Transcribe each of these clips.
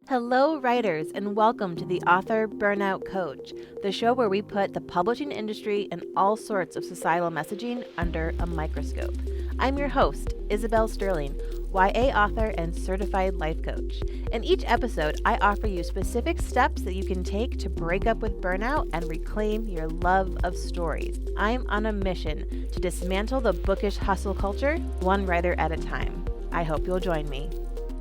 Hello, writers, and welcome to the Author Burnout Coach, the show where we put the publishing industry and all sorts of societal messaging under a microscope. I'm your host, Isabel Sterling, YA author and certified life coach. In each episode, I offer you specific steps that you can take to break up with burnout and reclaim your love of stories. I'm on a mission to dismantle the bookish hustle culture, one writer at a time. I hope you'll join me.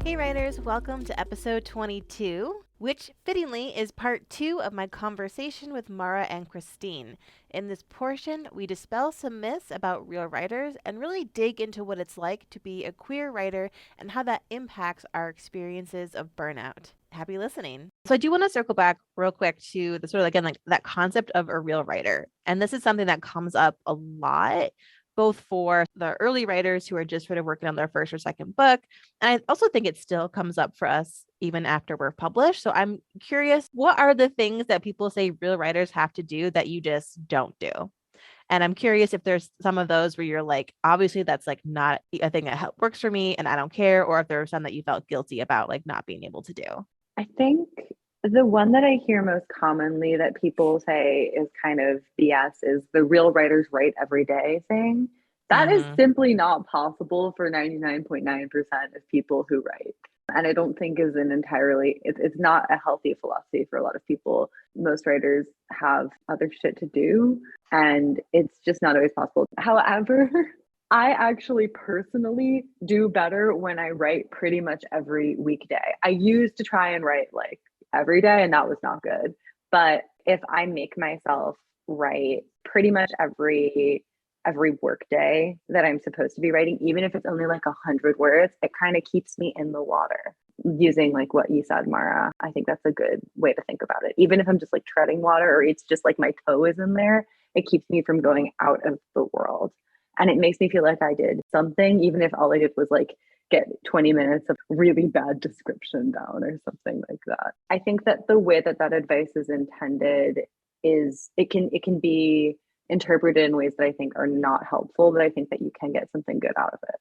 Hey writers, welcome to episode 22, which fittingly is part 2 of my conversation with Mara and Christine. In this portion, we dispel some myths about real writers and really dig into what it's like to be a queer writer and how that impacts our experiences of burnout. Happy listening. So I do want to circle back real quick to the sort of, again, like that concept of a real writer. And this is something that comes up a lot, both for the early writers who are just sort of working on their first or second book. And I also think it still comes up for us even after we're published. So I'm curious, what are the things that people say real writers have to do that you just don't do? And I'm curious if there's some of those where you're like, obviously that's like not a thing that works for me and I don't care, or if there are some that you felt guilty about like not being able to do. I think the one that I hear most commonly that people say is kind of BS is the real writers write every day thing. That is simply not possible for 99.9% of people who write. And I don't think is an entirely, it's not a healthy philosophy for a lot of people. Most writers have other shit to do, and it's just not always possible. However, I actually personally do better when I write pretty much every weekday. I used to try and write like every day, and that was not good. But if I make myself write pretty much every work day that I'm supposed to be writing, even if it's only like 100 words, it kind of keeps me in the water. Using like what you said, Mara, I think that's a good way to think about it. Even if I'm just like treading water or it's just like my toe is in there, it keeps me from going out of the world. And it makes me feel like I did something, even if all I did was like get 20 minutes of really bad description down or something like that. I think that the way that that advice is intended is it can be interpreted in ways that I think are not helpful, but I think that you can get something good out of it.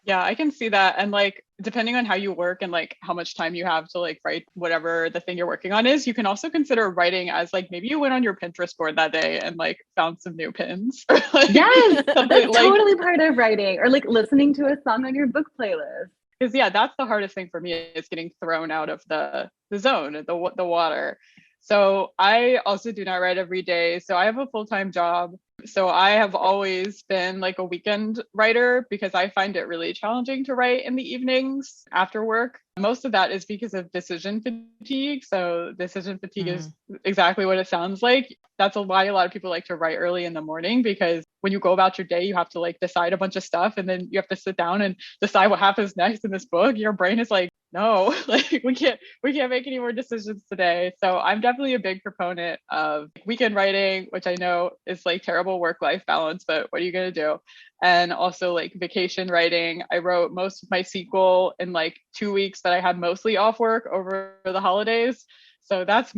Yeah, I can see that. And like, depending on how you work and like how much time you have to like write whatever the thing you're working on is, you can also consider writing as like, maybe you went on your Pinterest board that day and like found some new pins. Like, yes, that's like, totally part of writing, or like listening to a song on your book playlist. Because yeah, that's the hardest thing for me, is getting thrown out of the zone, the water. So I also do not write every day. So I have a full-time job. So I have always been like a weekend writer because I find it really challenging to write in the evenings after work. Most of that is because of decision fatigue. So decision fatigue is exactly what it sounds like. That's why a lot of people like to write early in the morning, because when you go about your day, you have to like decide a bunch of stuff, and then you have to sit down and decide what happens next in this book. Your brain is like, no, like we can't make any more decisions today. So I'm definitely a big proponent of weekend writing, which I know is like terrible work-life balance, but what are you going to do? And also like vacation writing. I wrote most of my sequel in like 2 weeks that I had mostly off work over the holidays. So that's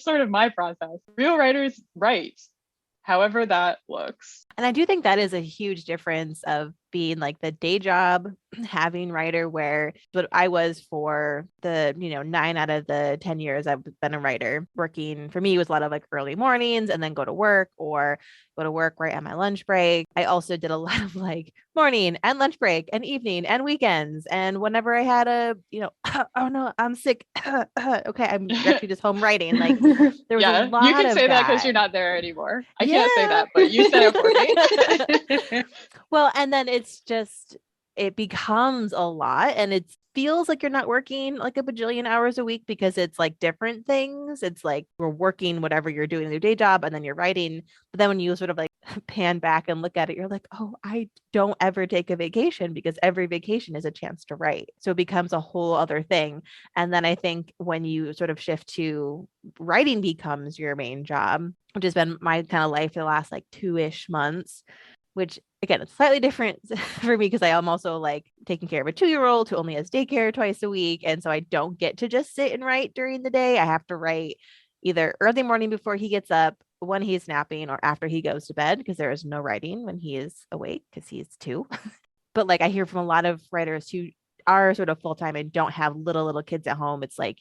sort of my process. Real writers write, however that looks. And I do think that is a huge difference of being like the day job having writer, where what I was for the 9 out of the 10 years I've been a writer. Working for me was a lot of like early mornings and then go to work, or go to work right at my lunch break. I also did a lot of like morning and lunch break and evening and weekends, and whenever I had a oh no, I'm sick, okay, I'm actually just home writing. Like there was a lot. You can say that because you're not there anymore. I can't say that, but you said it for me. Well, and then it becomes a lot, and it feels like you're not working like a bajillion hours a week, because it's like different things. It's like we're working whatever you're doing in your day job, and then you're writing. But then when you sort of like pan back and look at it, you're like, oh, I don't ever take a vacation, because every vacation is a chance to write. So it becomes a whole other thing. And then I think when you sort of shift to writing becomes your main job, which has been my kind of life for the last like 2-ish months, which again, it's slightly different for me because I am also like taking care of a 2-year-old who only has daycare twice a week. And so I don't get to just sit and write during the day. I have to write either early morning before he gets up, when he's napping, or after he goes to bed, because there is no writing when he is awake because he's 2. But like I hear from a lot of writers who are sort of full-time and don't have little kids at home, it's like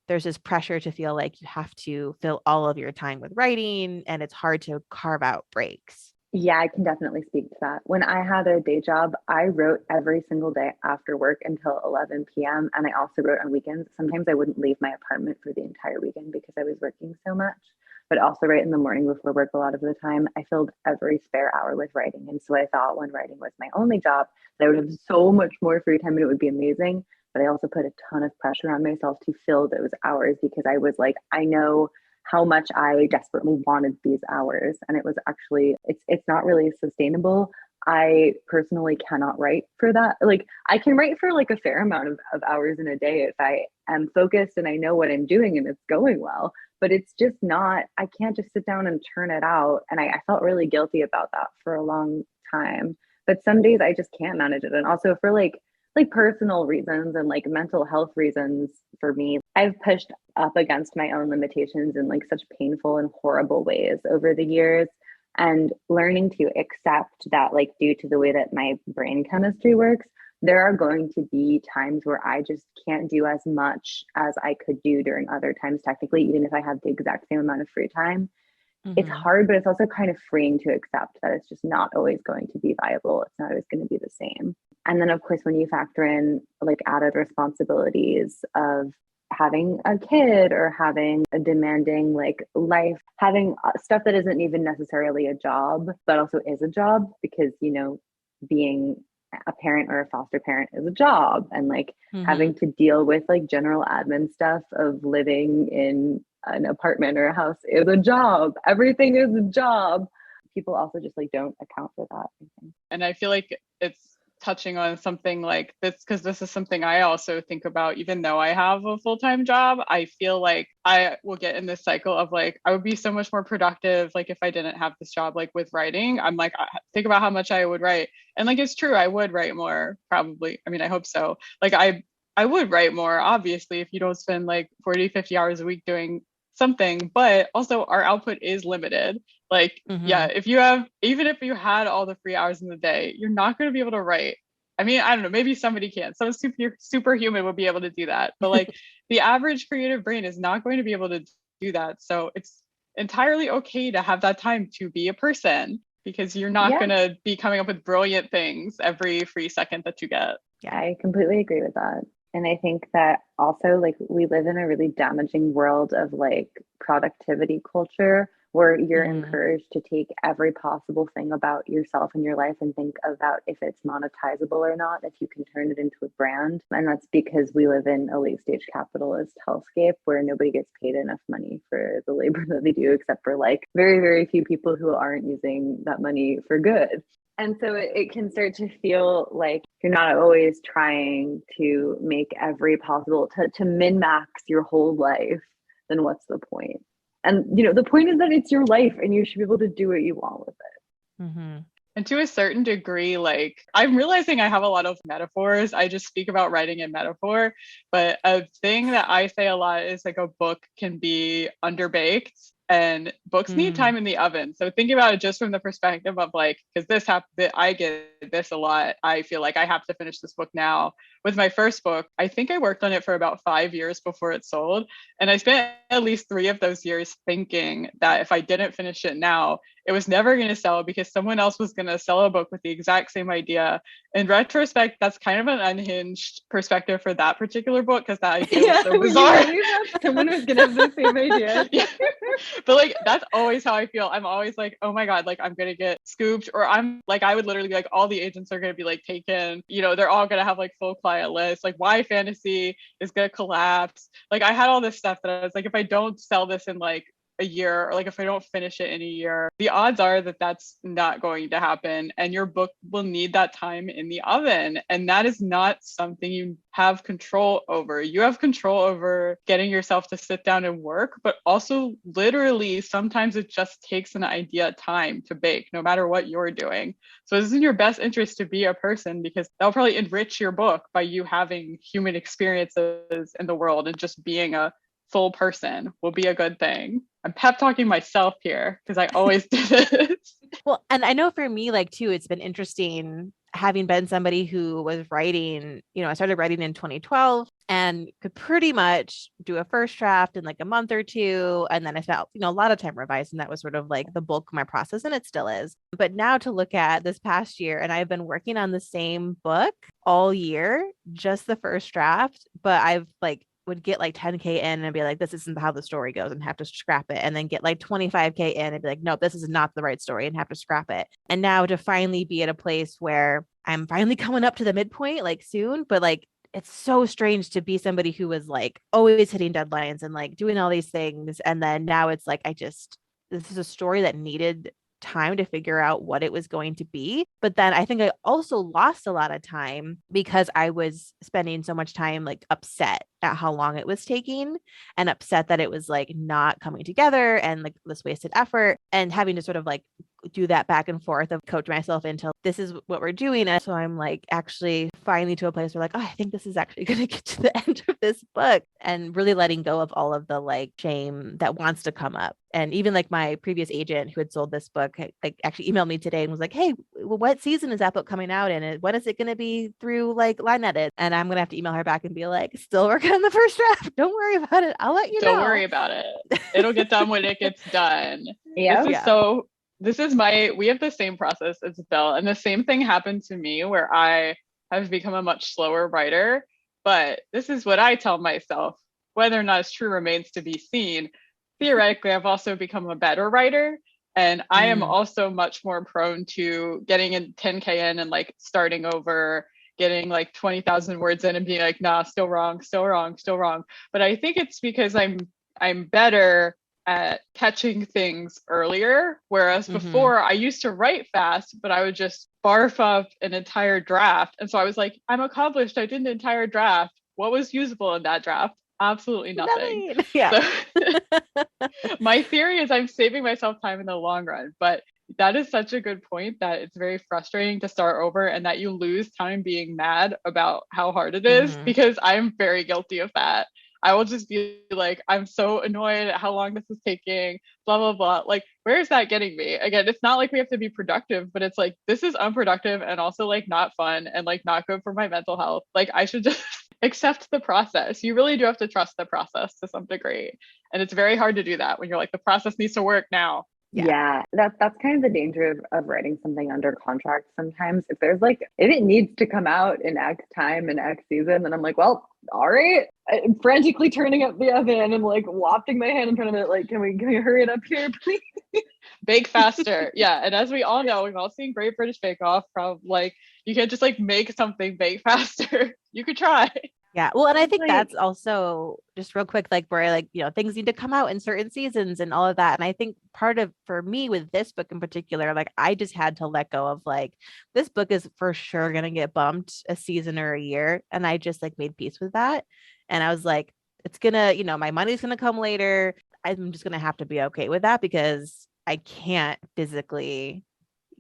there's this pressure to feel like you have to fill all of your time with writing, and it's hard to carve out breaks. Yeah, I can definitely speak to that. When I had a day job, I wrote every single day after work until 11 p.m. And I also wrote on weekends. Sometimes I wouldn't leave my apartment for the entire weekend because I was working so much, but also right in the morning before work, a lot of the time, I filled every spare hour with writing. And so I thought when writing was my only job, that I would have so much more free time and it would be amazing. But I also put a ton of pressure on myself to fill those hours because I was like, I know how much I desperately wanted these hours. And it was actually, it's not really sustainable. I personally cannot write for that. Like I can write for like a fair amount of hours in a day if I am focused and I know what I'm doing and it's going well, but it's just not, I can't just sit down and turn it out. And I felt really guilty about that for a long time, but some days I just can't manage it. And also for like personal reasons and like mental health reasons for me, I've pushed up against my own limitations in like such painful and horrible ways over the years. And learning to accept that, like, due to the way that my brain chemistry works, there are going to be times where I just can't do as much as I could do during other times, technically, even if I have the exact same amount of free time. It's hard, but it's also kind of freeing to accept that it's just not always going to be viable. It's not always going to be the same. And then, of course, when you factor in like added responsibilities of having a kid or having a demanding like life, having stuff that isn't even necessarily a job, but also is a job because, you know, being a parent or a foster parent is a job, and like having to deal with like general admin stuff of living in an apartment or a house is a job. Everything is a job. People also just like don't account for that, I think. And I feel like it's touching on something like this because this is something I also think about. Even though I have a full-time job, I feel like I will get in this cycle of like I would be so much more productive like if I didn't have this job. Like with writing, I'm like, think about how much I would write, and like it's true, I would write more probably. I mean, I hope so. Like I would write more, obviously, if you don't spend like 40-50 hours a week doing something, but also our output is limited. Like, yeah, if you have, even if you had all the free hours in the day, you're not going to be able to write. I mean, I don't know, maybe somebody can. Some superhuman would be able to do that. But like the average creative brain is not going to be able to do that. So it's entirely okay to have that time to be a person because you're not going to be coming up with brilliant things every free second that you get. Yeah, I completely agree with that. And I think that also like we live in a really damaging world of like productivity culture where you're encouraged to take every possible thing about yourself and your life and think about if it's monetizable or not, if you can turn it into a brand. And that's because we live in a late stage capitalist hellscape where nobody gets paid enough money for the labor that they do, except for like very, very few people who aren't using that money for good. And so it can start to feel like you're not always trying to make every possible, to min-max your whole life, then what's the point? And, you know, the point is that it's your life and you should be able to do what you want with it. And to a certain degree, like I'm realizing I have a lot of metaphors. I just speak about writing in metaphor, but a thing that I say a lot is like a book can be underbaked. And books need time in the oven. So think about it just from the perspective of like, because this happened, I get this a lot. I feel like I have to finish this book now. With my first book, I think I worked on it for about 5 years before it sold. And I spent at least 3 of those years thinking that if I didn't finish it now, it was never going to sell because someone else was going to sell a book with the exact same idea. In retrospect, that's kind of an unhinged perspective for that particular book because that idea was so bizarre. Someone was going to have the same idea. But like, that's always how I feel. I'm always like, oh my God, like I'm going to get scooped, or I'm like, I would literally be like, all the agents are going to be like taken, you know, they're all going to have like full client lists. Like why fantasy is going to collapse. Like I had all this stuff that I was like, if I don't sell this in like a year, or like if I don't finish it in a year, the odds are that that's not going to happen. And your book will need that time in the oven. And that is not something you have control over. You have control over getting yourself to sit down and work, but also literally sometimes it just takes an idea time to bake, no matter what you're doing. So it's in your best interest to be a person because that'll probably enrich your book by you having human experiences in the world, and just being a full person will be a good thing. I'm pep talking myself here because I always do this. Well, and I know for me, like too, it's been interesting having been somebody who was writing, I started writing in 2012 and could pretty much do a first draft in like a month or two. And then I spent, a lot of time revising. That was sort of like the bulk of my process, and it still is. But now to look at this past year, and I've been working on the same book all year, just the first draft, but I've like would get like 10K in and be like, this isn't how the story goes, and have to scrap it. And then get like 25K in and be like, no, this is not the right story, and have to scrap it. And now to finally be at a place where I'm finally coming up to the midpoint like soon, but like it's so strange to be somebody who was like always hitting deadlines and like doing all these things. And then now it's like, this is a story that needed time to figure out what it was going to be. But then I think I also lost a lot of time because I was spending so much time like upset at how long it was taking, and upset that it was like not coming together and like this wasted effort, and having to sort of like do that back and forth of coach myself into this is what we're doing. And so I'm like actually finally to a place where like, oh, I think this is actually going to get to the end of this book, and really letting go of all of the like shame that wants to come up. And even like my previous agent who had sold this book like actually emailed me today and was like, hey, what season is that book coming out in? And when is it going to be through like line edit? And I'm going to have to email her back and be like, still working on the first draft. Don't worry about it. I'll let you know. Don't worry about it. It'll get done when it gets done. Yeah. We have the same process as Isabel, and the same thing happened to me where I have become a much slower writer. But this is what I tell myself. Whether or not it's true remains to be seen. Theoretically, I've also become a better writer, and I am also much more prone to getting in 10K in and like starting over, getting like 20,000 words in and being like, nah, still wrong, still wrong, still wrong. But I think it's because I'm better at catching things earlier. Whereas before I used to write fast, but I would just barf up an entire draft. And so I was like, I'm accomplished. I did an entire draft. What was usable in that draft? Absolutely nothing. Yeah. So, my theory is I'm saving myself time in the long run, but that is such a good point that it's very frustrating to start over and that you lose time being mad about how hard it is, because I'm very guilty of that. I will just be like, I'm so annoyed at how long this is taking, blah, blah, blah. Like, where is that getting me? Again, it's not like we have to be productive, but it's like, this is unproductive and also like not fun and like not good for my mental health. Like, I should just accept the process. You really do have to trust the process to some degree. And it's very hard to do that when you're like, the process needs to work now. Yeah, that's kind of the danger of writing something under contract sometimes. If it needs to come out in X time and X season, then I'm like, well, all right. I'm frantically turning up the oven and like wafting my hand in front of it, like, can we hurry it up here, please? Bake faster. Yeah. And as we all know, we've all seen Great British Bake Off, from like, you can't just like make something bake faster. You could try. Yeah. Well, and I think that's also just real quick, like where like, things need to come out in certain seasons and all of that. And I think for me with this book in particular, like I just had to let go of like, this book is for sure going to get bumped a season or a year. And I just like made peace with that. And I was like, it's gonna, my money's going to come later. I'm just going to have to be okay with that because I can't physically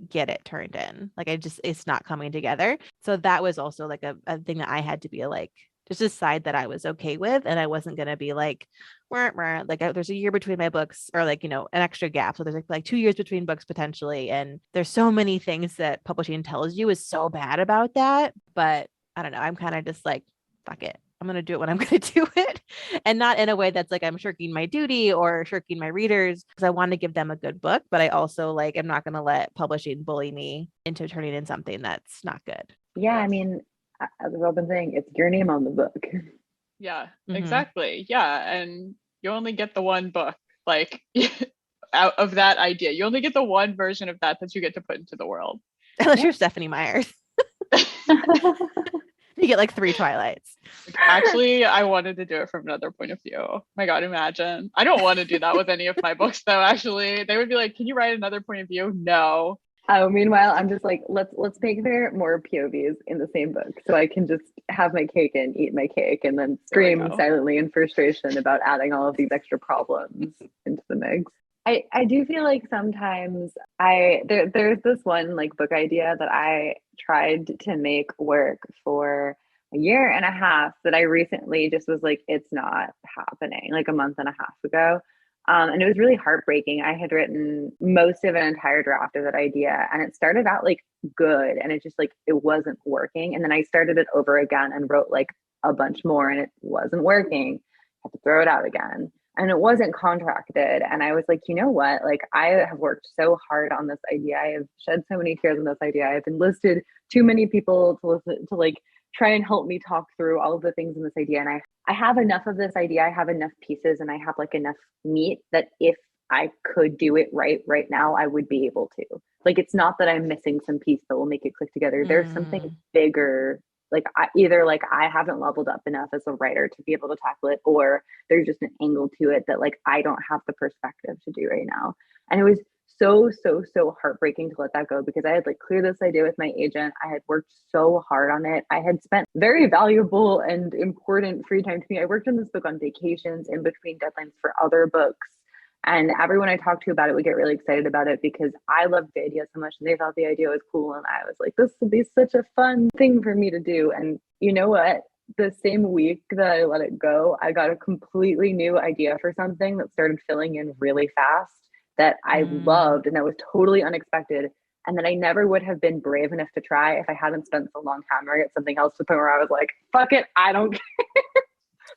get it turned in. Like it's not coming together. So that was also like a thing that I had to be like, just decide that I was okay with, and I wasn't going to be like, there's a year between my books, or like, an extra gap. So there's like 2 years between books potentially. And there's so many things that publishing tells you is so bad about that. But I don't know. I'm kind of just like, fuck it. I'm going to do it when I'm going to do it, and not in a way that's like I'm shirking my duty or shirking my readers, because I want to give them a good book. But I also like, I'm not going to let publishing bully me into turning in something that's not good. Yeah. I mean, as I've been saying, it's your name on the book. Yeah, exactly. Yeah. And you only get the one book, like out of that idea. You only get the one version of that you get to put into the world. Unless you're Stephanie Myers. You get like 3 Twilights. Actually, I wanted to do it from another point of view. My God, imagine. I don't want to do that with any of my books, though. Actually, they would be like, can you write another point of view? No. Oh, meanwhile, I'm just like, let's make there more POVs in the same book, so I can just have my cake and eat my cake, and then scream silently in frustration about adding all of these extra problems into the mix. I do feel like sometimes there's this one like book idea that I tried to make work for a year and a half that I recently just was like, it's not happening, like a month and a half ago. And it was really heartbreaking. I had written most of an entire draft of that idea, and it started out like good, and it just like it wasn't working. And then I started it over again and wrote like a bunch more, and it wasn't working. I had to throw it out again. And it wasn't contracted. And I was like, you know what? Like, I have worked so hard on this idea. I have shed so many tears on this idea. I've enlisted too many people to listen to like try and help me talk through all of the things in this idea. And I have enough of this idea. I have enough pieces and I have like enough meat that if I could do it right now, I would be able to. Like, it's not that I'm missing some piece that will make it click together. There's something bigger. Like, either like I haven't leveled up enough as a writer to be able to tackle it, or there's just an angle to it that like I don't have the perspective to do right now. And it was so heartbreaking to let that go, because I had like cleared this idea with my agent. I had worked so hard on it. I had spent very valuable and important free time to me. I worked on this book on vacations in between deadlines for other books. And everyone I talked to about it would get really excited about it because I loved the idea so much and they thought the idea was cool. And I was like, this will be such a fun thing for me to do. And you know what? The same week that I let it go, I got a completely new idea for something that started filling in really fast that I loved and that was totally unexpected. And that I never would have been brave enough to try if I hadn't spent so long hammering at something else to the point where I was like, fuck it, I don't care.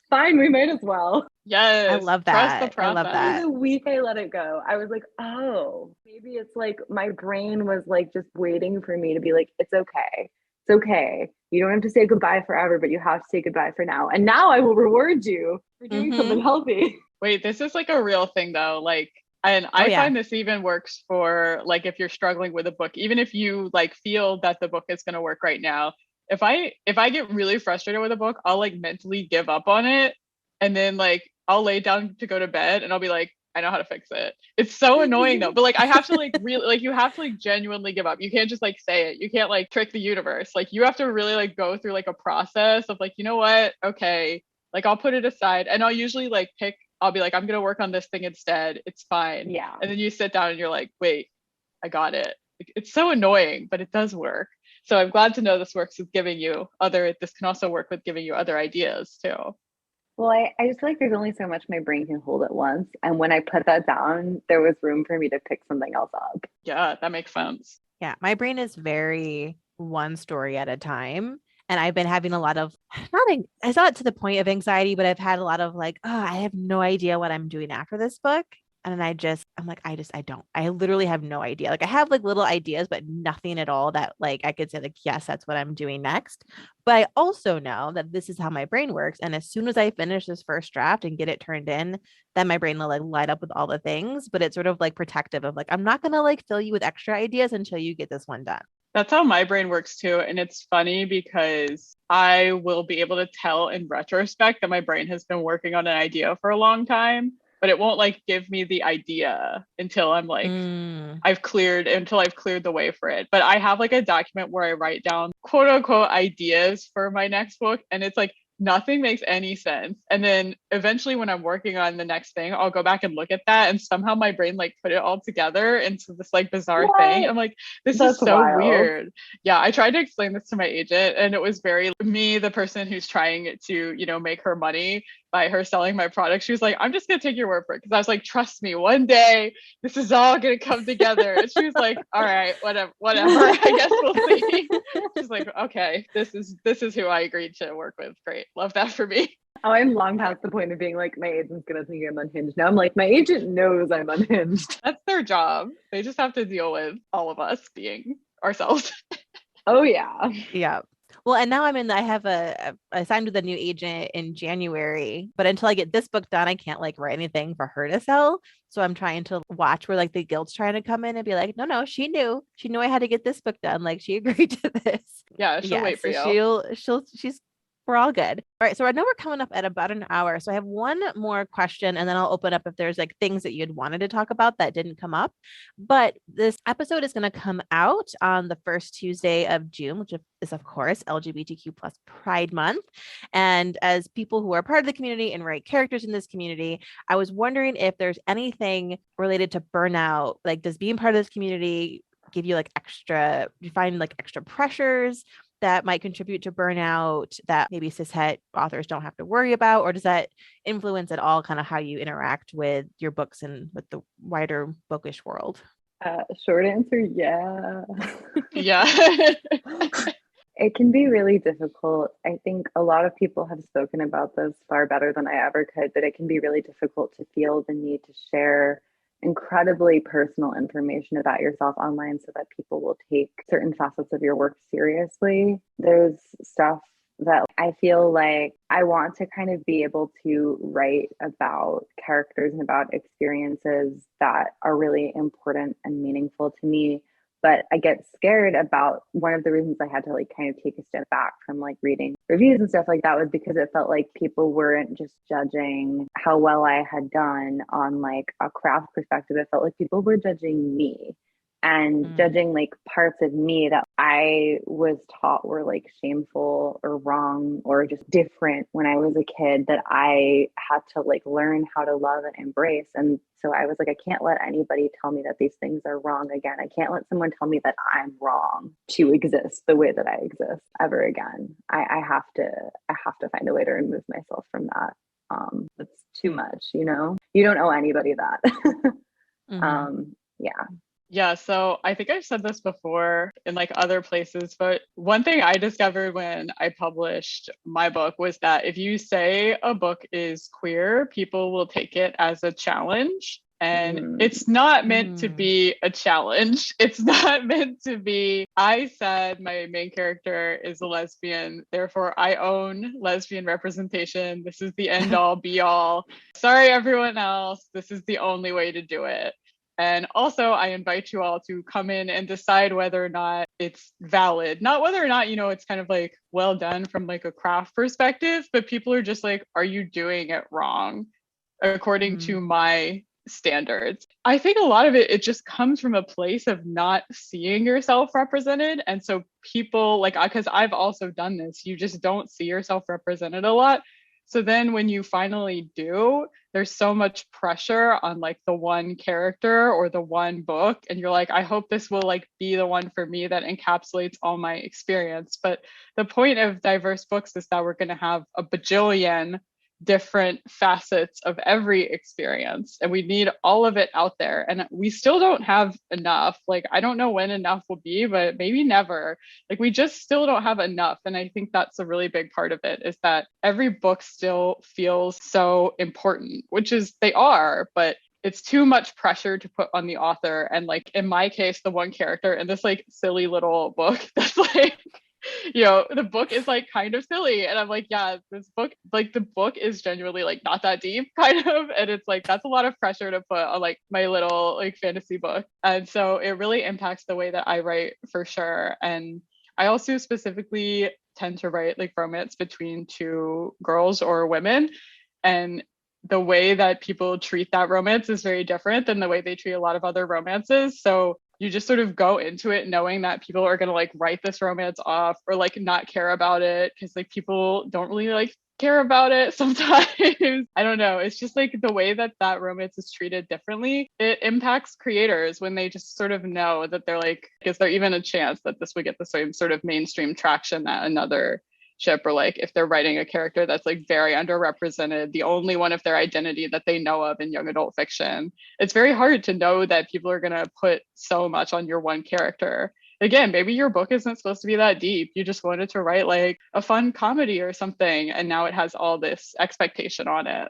Fine, we might as well. Yes. I love that. Trust the process. I love that. The week I let it go, I was like, oh, maybe it's like my brain was like just waiting for me to be like, it's okay. It's okay. You don't have to say goodbye forever, but you have to say goodbye for now. And now I will reward you for doing something healthy. Wait, this is like a real thing though. Like, and I find this even works for like if you're struggling with a book, even if you like feel that the book is going to work right now. If I get really frustrated with a book, I'll like mentally give up on it. And then like I'll lay down to go to bed and I'll be like, I know how to fix it. It's so annoying though. But like I have to like really like you have to like genuinely give up. You can't just like say it. You can't like trick the universe. Like you have to really like go through like a process of like, you know what? Okay. Like I'll put it aside and I'll usually like I'll be like, I'm gonna work on this thing instead. It's fine. Yeah. And then you sit down and you're like, wait, I got it. It's so annoying, but it does work. So I'm glad to know this works with giving you this can also work with giving you other ideas too. Well, I just feel like there's only so much my brain can hold at once. And when I put that down, there was room for me to pick something else up. Yeah, that makes sense. Yeah, my brain is very one story at a time. And I've been having a lot of, it's not to the point of anxiety, but I've had a lot of like, oh, I have no idea what I'm doing after this book. And I literally have no idea. Like I have like little ideas, but nothing at all that like I could say like, yes, that's what I'm doing next. But I also know that this is how my brain works. And as soon as I finish this first draft and get it turned in, then my brain will like light up with all the things, but it's sort of like protective of like, I'm not going to like fill you with extra ideas until you get this one done. That's how my brain works too. And it's funny because I will be able to tell in retrospect that my brain has been working on an idea for a long time, but it won't like give me the idea until I'm like, I've cleared the way for it. But I have like a document where I write down quote unquote ideas for my next book. And it's like, nothing makes any sense. And then eventually when I'm working on the next thing, I'll go back and look at that. And somehow my brain like put it all together into this like bizarre thing. I'm like, this is so weird. Yeah. I tried to explain this to my agent and it was very me, the person who's trying to, you know, make her money by her selling my product. She was like, I'm just going to take your word for it. Cause I was like, trust me, one day this is all going to come together. And she was like, all right, whatever. I guess we'll see. She's like, okay, this is who I agreed to work with. Great. Love that for me. Oh, I'm long past the point of being like, my agent's going to think I'm unhinged. Now I'm like, my agent knows I'm unhinged. That's their job. They just have to deal with all of us being ourselves. Oh yeah. Yeah. Well, and now I signed with a new agent in January, but until I get this book done, I can't like write anything for her to sell. So I'm trying to watch where like the guild's trying to come in and be like, no, she knew I had to get this book done. Like she agreed to this. Yeah. She'll wait for you. We're all good. All right. So I know we're coming up at about an hour. So I have one more question and then I'll open up if there's like things that you'd wanted to talk about that didn't come up. But this episode is going to come out on the first Tuesday of June, which is of course LGBTQ plus Pride Month. And as people who are part of the community and write characters in this community, I was wondering if there's anything related to burnout. Like does being part of this community give you like extra pressures that might contribute to burnout that maybe cishet authors don't have to worry about? Or does that influence at all kind of how you interact with your books and with the wider bookish world? Short answer, yeah. Yeah. It can be really difficult. I think a lot of people have spoken about this far better than I ever could, but it can be really difficult to feel the need to share incredibly personal information about yourself online so that people will take certain facets of your work seriously. There's stuff that I feel like I want to kind of be able to write about characters and about experiences that are really important and meaningful to me. But I get scared about one of the reasons I had to like kind of take a step back from like reading reviews and stuff like that was because it felt like people weren't just judging how well I had done on like a craft perspective. It felt like people were judging me and judging like parts of me that I was taught were like shameful or wrong or just different when I was a kid that I had to like learn how to love and embrace. And so I was like, I can't let anybody tell me that these things are wrong again. I can't let someone tell me that I'm wrong to exist the way that I exist ever again. I have to find a way to remove myself from that. It's too much, you know? You don't owe anybody that. Yeah. Yeah, so I think I've said this before in like other places, but one thing I discovered when I published my book was that if you say a book is queer, people will take it as a challenge. And it's not meant to be a challenge. It's not meant to be, I said my main character is a lesbian, therefore I own lesbian representation. This is the end all be all. Sorry, everyone else. This is the only way to do it. And also, I invite you all to come in and decide whether or not it's valid. Not whether or not, you know, it's kind of like well done from like a craft perspective, but people are just like, are you doing it wrong according to my standards? I think a lot of it just comes from a place of not seeing yourself represented. And so people like, because I've also done this, you just don't see yourself represented a lot. So then when you finally do, there's so much pressure on like the one character or the one book. And you're like, I hope this will like be the one for me that encapsulates all my experience. But the point of diverse books is that we're going to have a bajillion different facets of every experience, and we need all of it out there, and we still don't have enough. Like, I don't know when enough will be, but maybe never. Like, we just still don't have enough. And I think that's a really big part of it, is that every book still feels so important, which is they are, but it's too much pressure to put on the author. And like in my case, the one character in this like silly little book that's like, you know, the book is like kind of silly, and I'm like, yeah, this book, like the book is genuinely like not that deep kind of, and it's like that's a lot of pressure to put on like my little like fantasy book. And so it really impacts the way that I write for sure. And I also specifically tend to write like romance between two girls or women, and the way that people treat that romance is very different than the way they treat a lot of other romances. So you just sort of go into it knowing that people are going to like write this romance off or like not care about it, because like people don't really like care about it sometimes. I don't know. It's just like the way that that romance is treated differently. It impacts creators when they just sort of know that they're like, is there even a chance that this would get the same sort of mainstream traction that another ship, or like if they're writing a character that's like very underrepresented, the only one of their identity that they know of in young adult fiction, it's very hard to know that people are going to put so much on your one character. Again, maybe your book isn't supposed to be that deep. You just wanted to write like a fun comedy or something, and now it has all this expectation on it.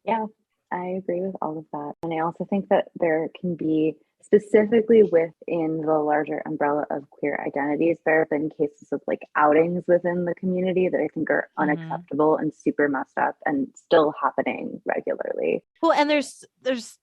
Yeah, I agree with all of that. And I also think that there can be, specifically within the larger umbrella of queer identities, there have been cases of like outings within the community that I think are unacceptable and super messed up and still happening regularly. Well, and there's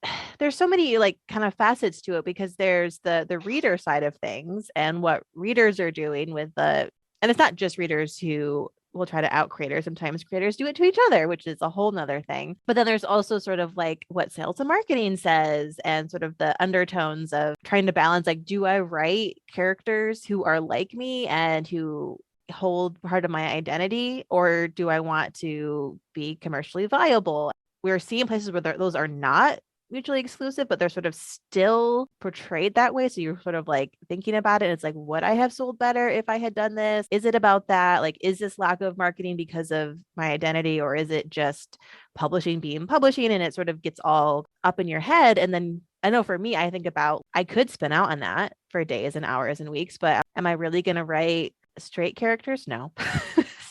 so many like kind of facets to it, because there's the reader side of things and what readers are doing with and it's not just readers who will try to out creators. Sometimes creators do it to each other, which is a whole nother thing. But then there's also sort of like what sales and marketing says, and sort of the undertones of trying to balance, like, do I write characters who are like me and who hold part of my identity, or do I want to be commercially viable? We're seeing places where those are not mutually exclusive, but they're sort of still portrayed that way. So you're sort of like thinking about it. And it's like, would I have sold better if I had done this? Is it about that? Like, is this lack of marketing because of my identity, or is it just publishing being publishing? And it sort of gets all up in your head. And then I know for me, I think about, I could spin out on that for days and hours and weeks, but am I really going to write straight characters? No.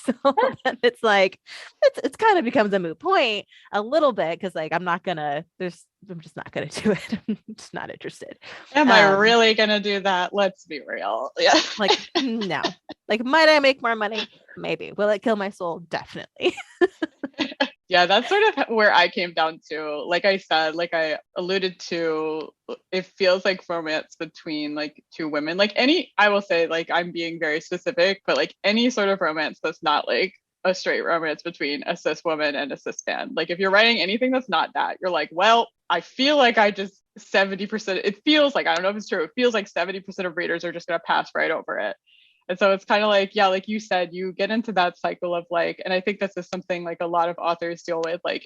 So then it's like, it's kind of becomes a moot point a little bit, because like I'm just not gonna do it. I'm just not interested. Am I really gonna do that? Let's be real. Yeah. Like, no. Like, might I make more money? Maybe. Will it kill my soul? Definitely. Yeah, that's sort of where I came down to. Like I said, like I alluded to, it feels like romance between like two women. Like I will say, like I'm being very specific, but like any sort of romance that's not like a straight romance between a cis woman and a cis man. Like if you're writing anything that's not that, you're like, well, I feel like 70%, it feels like, I don't know if it's true, it feels like 70% of readers are just going to pass right over it. And so it's kind of like, yeah, like you said, you get into that cycle of like, and I think this is something like a lot of authors deal with, like,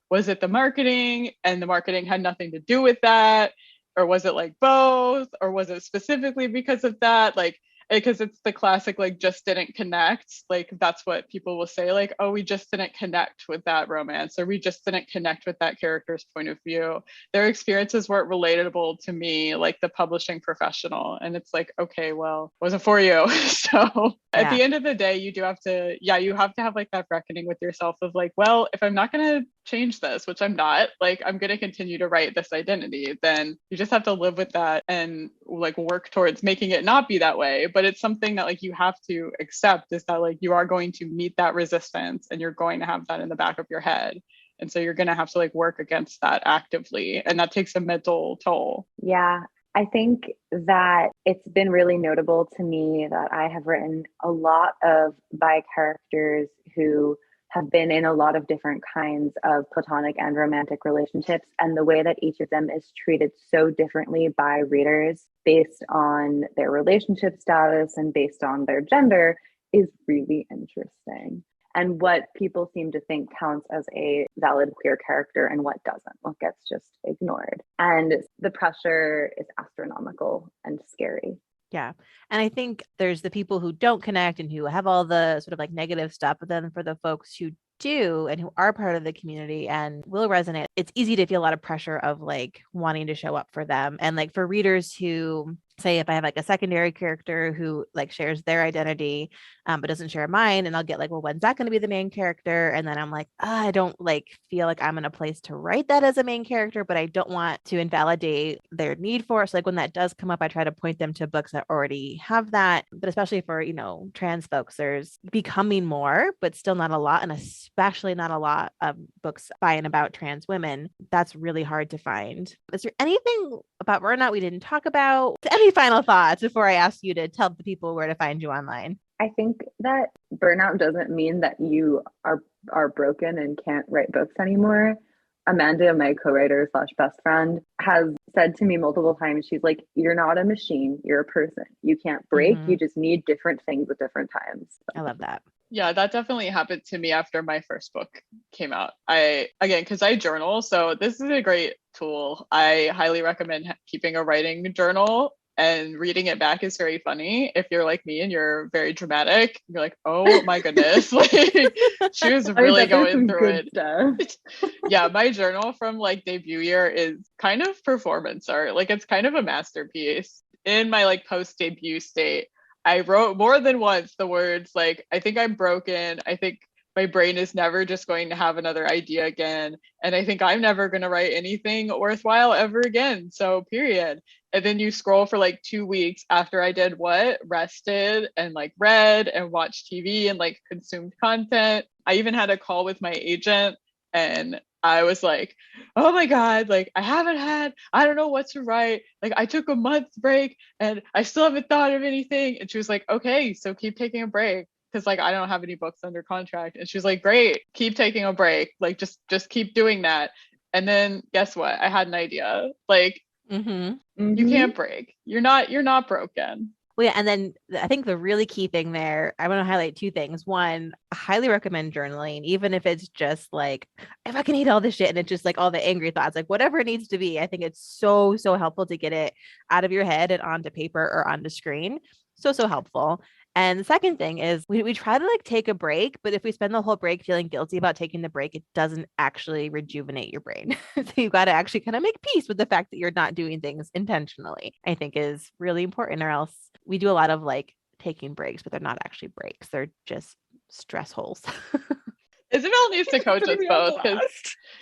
was it the marketing, and the marketing had nothing to do with that? Or was it like both? Or was it specifically because of that? Like, because it's the classic, like, just didn't connect. Like, that's what people will say, like, oh, we just didn't connect with that romance, or we just didn't connect with that character's point of view. Their experiences weren't relatable to me, like the publishing professional. And it's like, okay, well, it wasn't for you. So at the end of the day, you have to have like that reckoning with yourself of like, well, if I'm not going to change this, which I'm not, like, I'm going to continue to write this identity, then you just have to live with that and like work towards making it not be that way. But it's something that like you have to accept, is that like you are going to meet that resistance, and you're going to have that in the back of your head. And so you're going to have to like work against that actively. And that takes a mental toll. Yeah. I think that it's been really notable to me that I have written a lot of bi characters who have been in a lot of different kinds of platonic and romantic relationships, and the way that each of them is treated so differently by readers based on their relationship status and based on their gender is really interesting. And what people seem to think counts as a valid queer character and what doesn't, what gets just ignored. And the pressure is astronomical and scary. Yeah. And I think there's the people who don't connect and who have all the sort of like negative stuff, but then for the folks who do and who are part of the community and will resonate, it's easy to feel a lot of pressure of like wanting to show up for them. And like for readers who say, if I have like a secondary character who like shares their identity, but doesn't share mine, and I'll get like, well, when's that going to be the main character? And then I'm like, I don't like feel like I'm in a place to write that as a main character, but I don't want to invalidate their need for it. So like when that does come up, I try to point them to books that already have that. But especially for, trans folks, there's becoming more, but still not a lot. And especially not a lot of books by and about trans women. That's really hard to find. Is there anything about burnout we didn't talk about? Any final thoughts before I ask you to tell the people where to find you online? I think that burnout doesn't mean that you are broken and can't write books anymore. Amanda, my co-writer / best friend, has said to me multiple times, she's like, you're not a machine, you're a person. You can't break, you just need different things at different times. I love that. Yeah, that definitely happened to me after my first book came out. Because I journal, so this is a great tool. I highly recommend keeping a writing journal, and reading it back is very funny. If you're like me and you're very dramatic, you're like, oh my goodness, like she was really going through it. Yeah, my journal from like debut year is kind of performance art. Like it's kind of a masterpiece. In my like post debut state, I wrote more than once the words like, I think I'm broken. I think my brain is never just going to have another idea again. And I think I'm never going to write anything worthwhile ever again. So period. And then you scroll for like 2 weeks after I did what? Rested and like read and watched TV and like consumed content. I even had a call with my agent, and I was like, oh my God, like I don't know what to write. Like I took a month break and I still haven't thought of anything. And she was like, okay, so keep taking a break. Cause like, I don't have any books under contract. And she was like, great, keep taking a break. Like, just keep doing that. And then guess what? I had an idea. Like, you can't break. You're not broken. Well, yeah, and then I think the really key thing there, I want to highlight two things. One, I highly recommend journaling, even if it's just like, I fucking hate all this shit, and it's just like all the angry thoughts, like whatever it needs to be. I think it's so, so helpful to get it out of your head and onto paper or onto screen. So, so helpful. And the second thing is we try to like take a break, but if we spend the whole break feeling guilty about taking the break, it doesn't actually rejuvenate your brain. So you've got to actually kind of make peace with the fact that you're not doing things intentionally, I think is really important, or else we do a lot of like taking breaks, but they're not actually breaks. They're just stress holes. Isabel needs to coach us both because,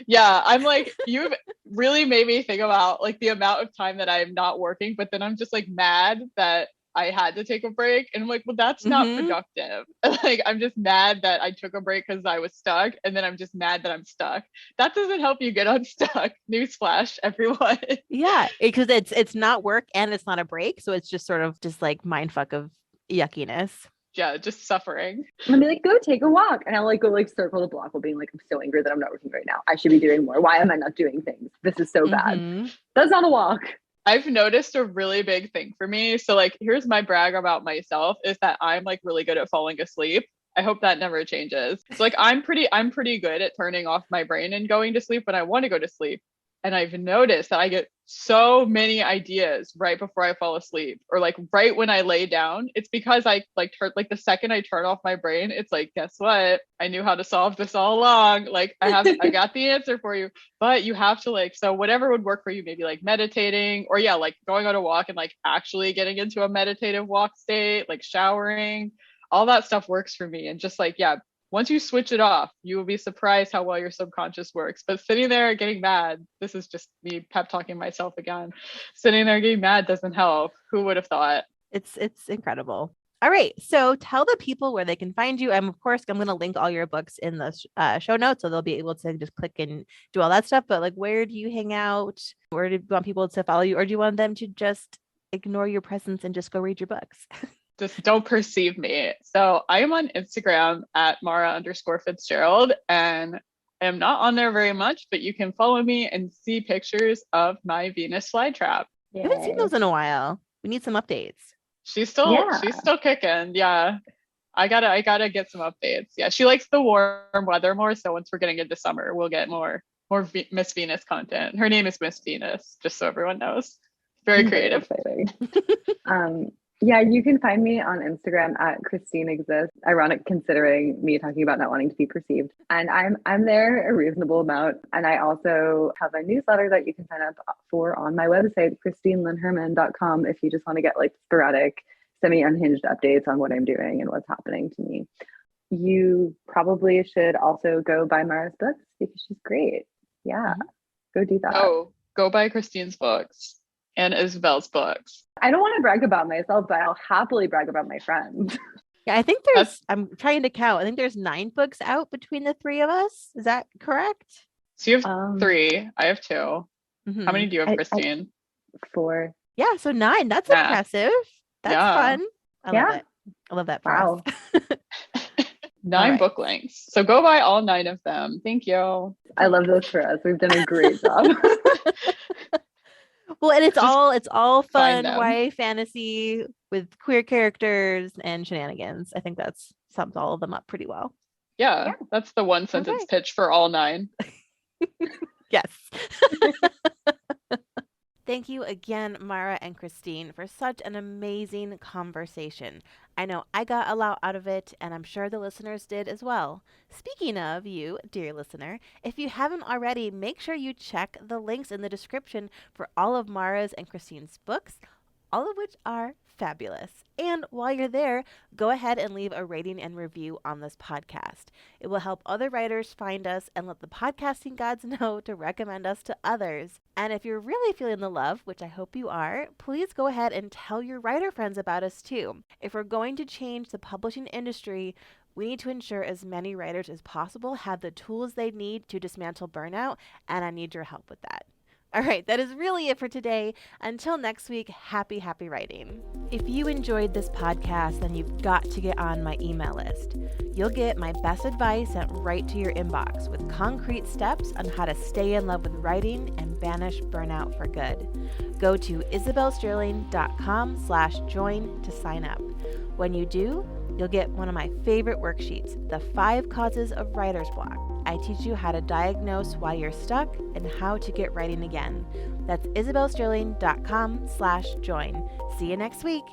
yeah, I'm like, you've really made me think about like the amount of time that I'm not working, but then I'm just like mad that I had to take a break. And I'm like, well, that's not productive. Like, I'm just mad that I took a break because I was stuck. And then I'm just mad that I'm stuck. That doesn't help you get unstuck. Newsflash, everyone. Yeah, because it's not work and it's not a break. So it's just sort of just like mind fuck of yuckiness. Yeah, just suffering. I'll be like, go take a walk. And I'll like go like circle the block while being like, I'm so angry that I'm not working right now. I should be doing more. Why am I not doing things? This is so bad. That's not a walk. I've noticed a really big thing for me. So like, here's my brag about myself is that I'm like really good at falling asleep. I hope that never changes. So like, I'm pretty good at turning off my brain and going to sleep when I want to go to sleep. And I've noticed that I get so many ideas right before I fall asleep, or like right when I lay down. It's because I like the second I turn off my brain, it's like, guess what? I knew how to solve this all along. Like I got the answer for you, but you have to like, so whatever would work for you, maybe like meditating, or yeah, like going on a walk and like actually getting into a meditative walk state, like showering, all that stuff works for me. And just like, yeah, once you switch it off, you will be surprised how well your subconscious works. But sitting there getting mad, this is just me pep talking myself again. Sitting there getting mad doesn't help. Who would have thought? It's incredible. All right. So tell the people where they can find you. Of course, I'm going to link all your books in the show notes, so they'll be able to just click and do all that stuff. But like, where do you hang out? Where do you want people to follow you? Or do you want them to just ignore your presence and just go read your books? Just don't perceive me. So I am on Instagram at Mara_Fitzgerald, and I am not on there very much, but you can follow me and see pictures of my Venus flytrap. I haven't seen those in a while. We need some updates. She's still kicking. Yeah. I gotta get some updates. Yeah. She likes the warm weather more. So once we're getting into summer, we'll get more Miss Venus content. Her name is Miss Venus, just so everyone knows. Very creative. Yeah, you can find me on Instagram at Christine Exists. Ironic considering me talking about not wanting to be perceived. And I'm there a reasonable amount. And I also have a newsletter that you can sign up for on my website, christinelynnherman.com, if you just want to get like sporadic, semi-unhinged updates on what I'm doing and what's happening to me. You probably should also go buy Mara's books because she's great. Yeah, go do that. Oh, go buy Christine's books and Isabel's books. I don't want to brag about myself, but I'll happily brag about my friends. Yeah, I think I'm trying to count. I think there's 9 books out between the 3 of us. Is that correct? So you have 3. I have 2. How many do you have, Christine? 4. Yeah, so 9. That's impressive. That's fun. I love it. I love that for wow. us. 9 book links. So go buy all 9 of them. Thank you. I love those for us. We've done a great job. Well, and it's all fun YA fantasy with queer characters and shenanigans. I think that's sums all of them up pretty well. Yeah. That's the one sentence pitch for all 9. Yes. Thank you again, Mara and Christine, for such an amazing conversation. I know I got a lot out of it, and I'm sure the listeners did as well. Speaking of you, dear listener, if you haven't already, make sure you check the links in the description for all of Mara's and Christine's books, all of which are fabulous. And while you're there, go ahead and leave a rating and review on this podcast. It will help other writers find us and let the podcasting gods know to recommend us to others. And if you're really feeling the love, which I hope you are, please go ahead and tell your writer friends about us too. If we're going to change the publishing industry, we need to ensure as many writers as possible have the tools they need to dismantle burnout, and I need your help with that. All right, that is really it for today. Until next week, happy writing. If you enjoyed this podcast, then you've got to get on my email list. You'll get my best advice sent right to your inbox with concrete steps on how to stay in love with writing and banish burnout for good. Go to isabelsterling.com/join to sign up. When you do, you'll get one of my favorite worksheets, the 5 causes of writer's block. I teach you how to diagnose why you're stuck and how to get writing again. That's isabelsterling.com/join. See you next week.